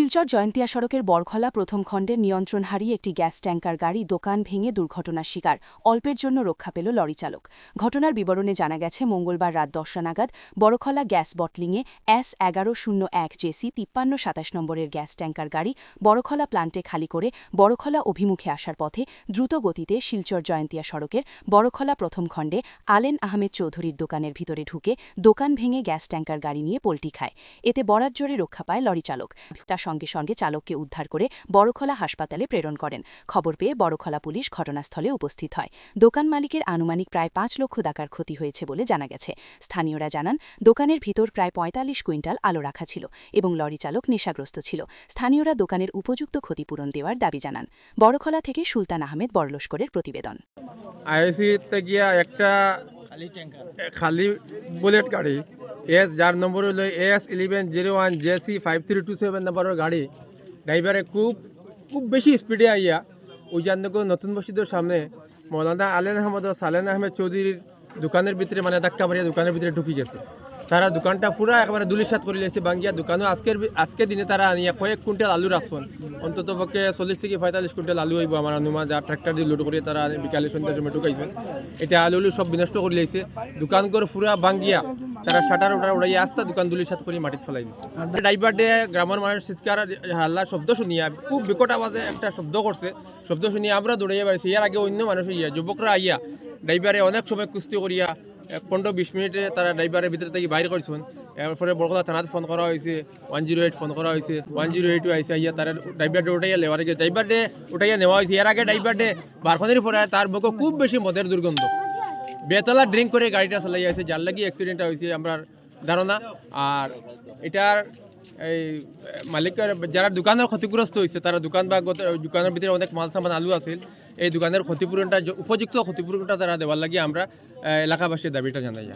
শিলচর জয়ন্তিয়া সড়কের বরখলা প্রথম খণ্ডের নিয়ন্ত্রণ হারিয়ে একটি গ্যাস ট্যাঙ্কার গাড়ি দোকান ভেঙে দুর্ঘটনার শিকার অল্পের জন্য রক্ষা পেল লরি চালক। ঘটনার বিবরণে জানা গেছে, মঙ্গলবার রাত 10টা নাগাদ বরখলা গ্যাস বটলিংয়ে S1101 জেসি 5327 নম্বরের গ্যাস ট্যাঙ্কার গাড়ি বরখলা প্লান্টে খালি করে বরখলা অভিমুখে আসার পথে দ্রুত গতিতে শিলচর জয়ন্তিয়া সড়কের বরখলা প্রথম খণ্ডে আলেন আহমেদ চৌধুরীর দোকানের ভিতরে ঢুকে দোকান ভেঙে গ্যাস ট্যাঙ্কার গাড়ি নিয়ে পল্টি খায়। এতে বরাতজোরে রক্ষা পায় লরি চালক। তার সঙ্গে সঙ্গে চালককে উদ্ধার করে বরখলা হাসপাতালে প্রেরণ করেন। খবর পেয়ে বরখলা পুলিশ ঘটনাস্থলে উপস্থিত হয়। দোকান মালিকের আনুমানিক প্রায় 5 লক্ষ টাকার ক্ষতি হয়েছে বলে জানা গেছে। স্থানীয়রা জানান, দোকানের ভিতর প্রায় 45 কুইন্টাল আলো রাখা ছিল এবং লরি চালক নেশাগ্রস্ত ছিল। স্থানীয়রা দোকানের উপযুক্ত ক্ষতিপূরণ দেওয়ার দাবি জানান। বরখলা থেকে সুলতান আহমেদ বড়লস্করের প্রতিবেদন। আইসিতে গিয়া একটা খালি বুলেট গাড়ি যার নম্বর হলো S1101 জেসি 5327 নম্বরের গাড়ি ড্রাইভারে খুব বেশি স্পিডে আইয়া ওই জানকো নতুন মসজিদের সামনে মৌলানা আলেন আহমদ ও সালেন আহমেদ চৌধুরীর দোকানের ভিতরে ধাক্কা মারিয়া দোকানের ভিতরে ঢুকি গেছে। তারা দোকানটা পুরা একেবারে দুলিশাত করে লেছে বাঙ্গিয়া। দোকানও আজকের দিনে তারা আনিয়া কয়েক কুইন্টাল আলু রাখছেন, অন্তত পক্ষে 40 থেকে 45 কুইন্টাল আলু হইব আমার অনুমান। যা ট্রাক্টর দিয়ে লোড করে তারা বিকালে সন্ধ্যার সময় ঢুকাইছেন। এটা আলু সব বিনষ্ট করে লেছে। দোকানঘর পুরা বাঙ্গিয়া তারা শাটার উড়াইয়া আস্তা দোকান দুলিশাত করে মাটিতে ফেলাই দিচ্ছে। ড্রাইভার ডে গ্রামের মানুষ চিৎকার হাল্লা শব্দ শুনিয়া খুব বিকট আওয়াজে একটা শব্দ করছে। শব্দ শুনিয়া আমরা দৌড়াইয়া পারছি। এর আগে অন্য মানুষ ইয়া যুবকরা আইয়া ড্রাইভারে অনেক সময় কুস্তি করিয়া 15-20 মিনিটে তারা ড্রাইভারের ভিতরে থেকে বাইরে করছেন। এরপরে বরকলা থানাত ফোন করা হয়েছে, 108 ফোন করা হয়েছে, 108 আইসে আইয়া তারা ড্রাইভার ডে উঠাইয়া নেওয়ার আগে ড্রাইভার ডে উঠাইয়া নেওয়া হয়েছে। এর আগে ড্রাইভার ডে বারখানির পরে তার বুকে খুব বেশি মদের দুর্গন্ধ, বেতলা ড্রিঙ্ক করে গাড়িটা চালাই আছে, যার লাগি অ্যাক্সিডেন্টটা হয়েছে আমরা ধারণা। আর এটার এই মালিকের যারা দোকানের ক্ষতিগ্রস্ত হয়েছে তারা দোকানের ভিতরে অনেক মাল সামান আলু আছিল, এই দোকানের ক্ষতিপূরণটা উপযুক্ত ক্ষতিপূরণটা তারা দেওয়ার লাগি আমরা এলাকাবাসীর দাবিটা জানাই।